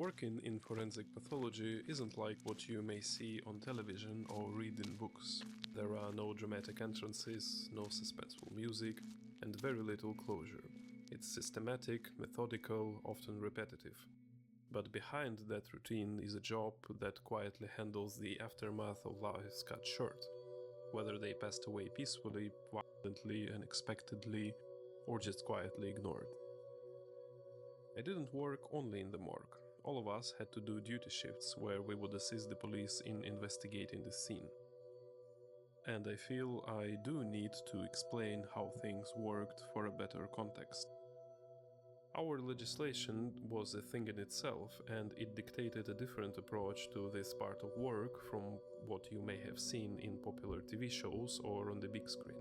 Working in forensic pathology isn't like what you may see on television or read in books. There are no dramatic entrances, no suspenseful music, and very little closure. It's systematic, methodical, often repetitive. But behind that routine is a job that quietly handles the aftermath of lives cut short, whether they passed away peacefully, violently, unexpectedly, or just quietly ignored. I didn't work only in the morgue. All of us had to do duty shifts where we would assist the police in investigating the scene. And I feel I do need to explain how things worked for a better context. Our legislation was a thing in itself, and it dictated a different approach to this part of work from what you may have seen in popular TV shows or on the big screen.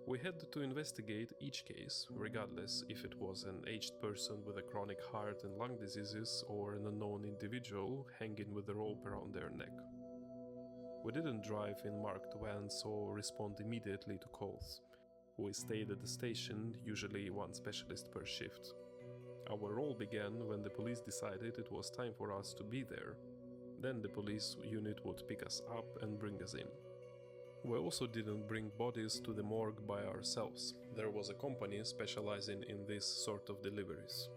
We had to investigate each case, regardless if it was an aged person with a chronic heart and lung diseases or an unknown individual hanging with a rope around their neck. We didn't drive in marked vans or respond immediately to calls. We stayed at the station, usually one specialist per shift. Our role began when the police decided it was time for us to be there. Then the police unit would pick us up and bring us in. We also didn't bring bodies to the morgue by ourselves. There was a company specializing in this sort of deliveries.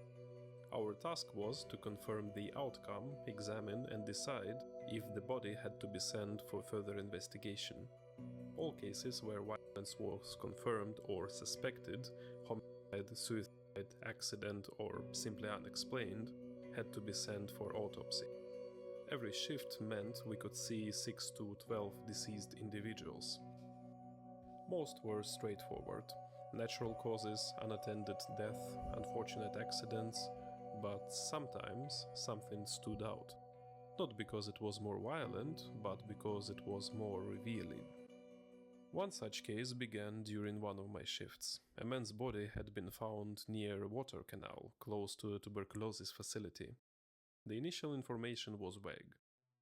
Our task was to confirm the outcome, examine and decide if the body had to be sent for further investigation. All cases where violence was confirmed or suspected, homicide, suicide, accident or simply unexplained, had to be sent for autopsy. Every shift meant we could see 6 to 12 deceased individuals. Most were straightforward. Natural causes, unattended death, unfortunate accidents, but sometimes something stood out. Not because it was more violent, but because it was more revealing. One such case began during one of my shifts. A man's body had been found near a water canal, close to a tuberculosis facility. The initial information was vague.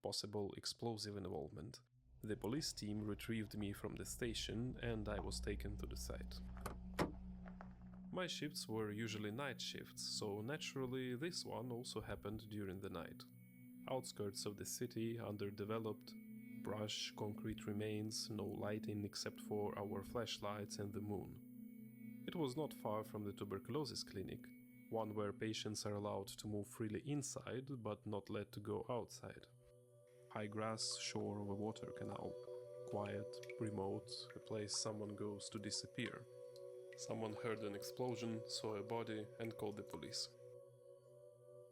Possible explosive involvement. The police team retrieved me from the station and I was taken to the site. My shifts were usually night shifts, so naturally this one also happened during the night. Outskirts of the city, underdeveloped, brush, concrete remains, no lighting except for our flashlights and the moon. It was not far from the tuberculosis clinic, one where patients are allowed to move freely inside but not let to go outside. High grass, shore of a water canal. Quiet, remote, a place someone goes to disappear. Someone heard an explosion, saw a body and called the police.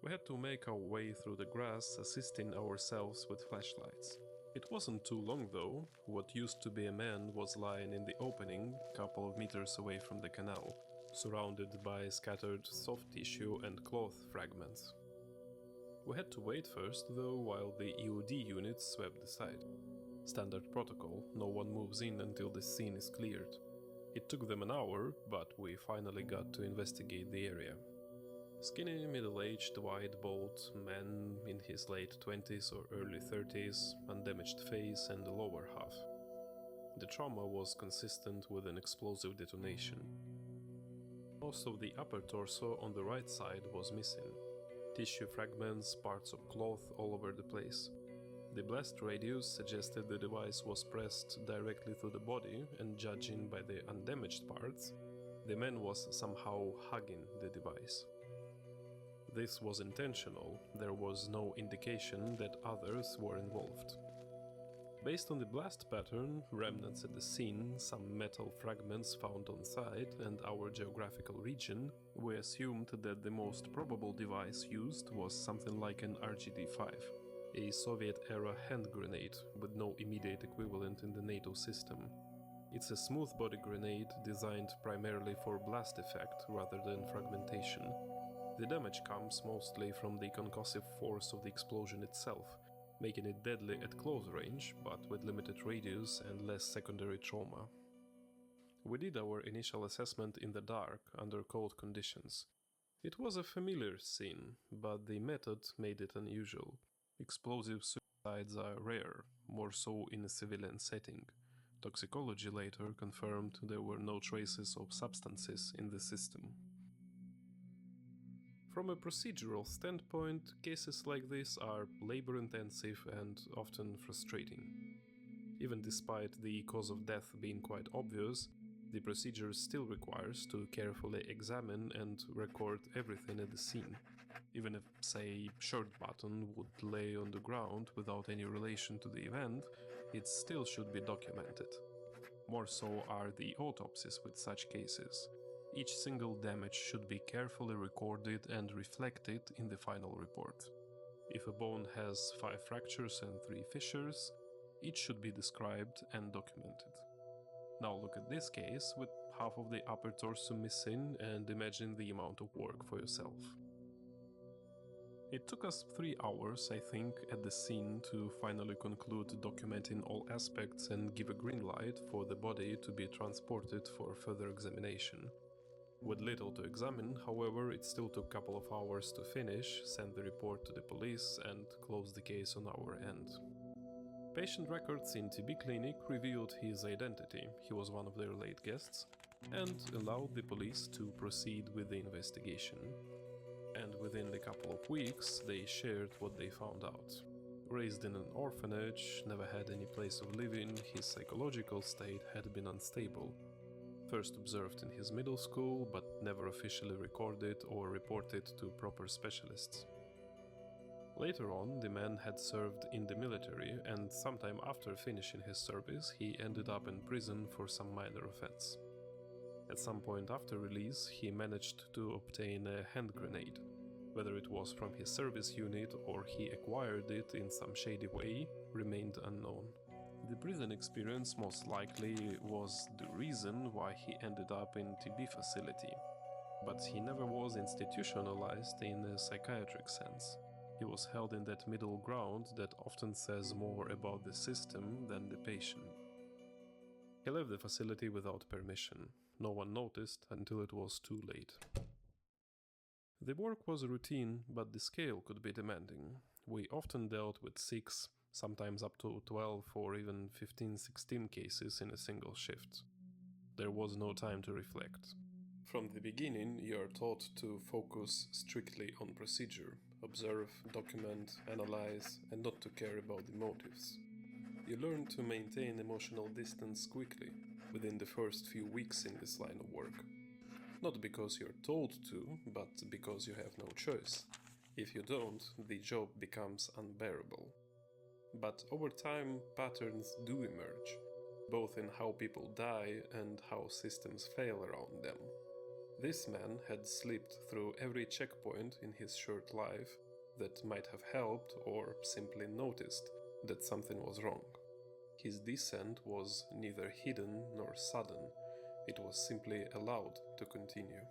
We had to make our way through the grass, assisting ourselves with flashlights. It wasn't too long though. What used to be a man was lying in the opening, a couple of meters away from the canal, surrounded by scattered soft tissue and cloth fragments. We had to wait first though while the EOD units swept the site. Standard protocol, no one moves in until the scene is cleared. It took them an hour, but we finally got to investigate the area. Skinny, middle-aged, white, bald man in his late 20s or early 30s, undamaged face and the lower half. The trauma was consistent with an explosive detonation. Most of the upper torso on the right side was missing. Tissue fragments, parts of cloth all over the place. The blast radius suggested the device was pressed directly to the body, and judging by the undamaged parts, the man was somehow hugging the device. This was intentional, there was no indication that others were involved. Based on the blast pattern, remnants at the scene, some metal fragments found on site, and our geographical region, we assumed that the most probable device used was something like an RGD-5, a Soviet-era hand grenade with no immediate equivalent in the NATO system. It's a smooth-body grenade designed primarily for blast effect rather than fragmentation. The damage comes mostly from the concussive force of the explosion itself, making it deadly at close range, but with limited radius and less secondary trauma. We did our initial assessment in the dark, under cold conditions. It was a familiar scene, but the method made it unusual. Explosive suicides are rare, more so in a civilian setting. Toxicology later confirmed there were no traces of substances in the system. From a procedural standpoint, cases like this are labor-intensive and often frustrating. Even despite the cause of death being quite obvious, the procedure still requires to carefully examine and record everything at the scene. Even if, say, shirt button would lay on the ground without any relation to the event, it still should be documented. More so are the autopsies with such cases. Each single damage should be carefully recorded and reflected in the final report. If a bone has 5 fractures and 3 fissures, each should be described and documented. Now look at this case with half of the upper torso missing and imagine the amount of work for yourself. It took us 3 hours, I think, at the scene to finally conclude documenting all aspects and give a green light for the body to be transported for further examination. With little to examine, however, it still took a couple of hours to finish, send the report to the police and close the case on our end. Patient records in TB clinic revealed his identity, he was one of their late guests, and allowed the police to proceed with the investigation. And within a couple of weeks, they shared what they found out. Raised in an orphanage, never had any place of living, his psychological state had been unstable. First observed in his middle school, but never officially recorded or reported to proper specialists. Later on, the man had served in the military, and sometime after finishing his service, he ended up in prison for some minor offense. At some point after release, he managed to obtain a hand grenade. Whether it was from his service unit or he acquired it in some shady way remained unknown. The prison experience most likely was the reason why he ended up in TB facility, but he never was institutionalized in a psychiatric sense. He was held in that middle ground that often says more about the system than the patient. He left the facility without permission. No one noticed until it was too late. The work was routine, but the scale could be demanding. We often dealt with 6, sometimes up to 12 or even 15-16 cases in a single shift. There was no time to reflect. From the beginning, you are taught to focus strictly on procedure, observe, document, analyze, and not to care about the motives. You learn to maintain emotional distance quickly, within the first few weeks in this line of work. Not because you're told to, but because you have no choice. If you don't, the job becomes unbearable. But over time, patterns do emerge, both in how people die and how systems fail around them. This man had slipped through every checkpoint in his short life that might have helped or simply noticed that something was wrong. His descent was neither hidden nor sudden, it was simply allowed to continue.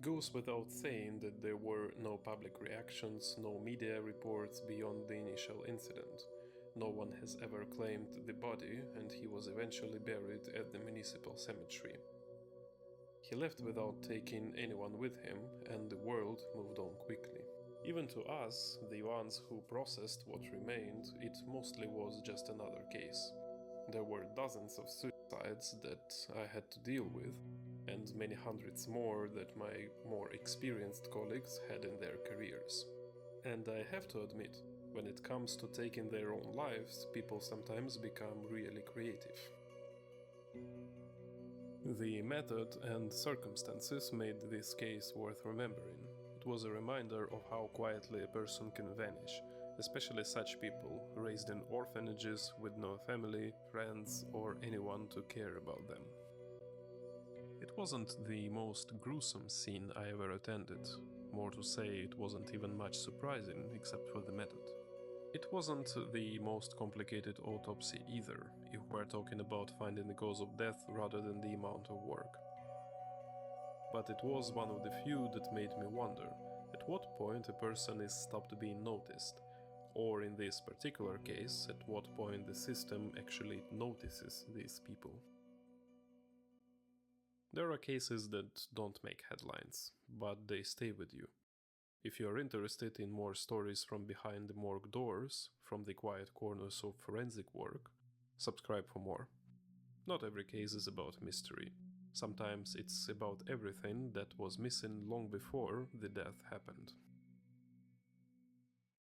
Goes without saying that there were no public reactions, no media reports beyond the initial incident. No one has ever claimed the body, and he was eventually buried at the municipal cemetery. He left without taking anyone with him, and the world moved on quickly. Even to us, the ones who processed what remained, it mostly was just another case. There were dozens of suicides that I had to deal with, and many hundreds more that my more experienced colleagues had in their careers. And I have to admit, when it comes to taking their own lives, people sometimes become really creative. The method and circumstances made this case worth remembering. It was a reminder of how quietly a person can vanish, especially such people raised in orphanages with no family, friends, or anyone to care about them. It wasn't the most gruesome scene I ever attended. More to say, it wasn't even much surprising except for the method. It wasn't the most complicated autopsy either, if we're talking about finding the cause of death rather than the amount of work. But it was one of the few that made me wonder, at what point a person is stopped being noticed, or in this particular case, at what point the system actually notices these people. There are cases that don't make headlines, but they stay with you. If you are interested in more stories from behind the morgue doors, from the quiet corners of forensic work, subscribe for more. Not every case is about mystery. Sometimes it's about everything that was missing long before the death happened.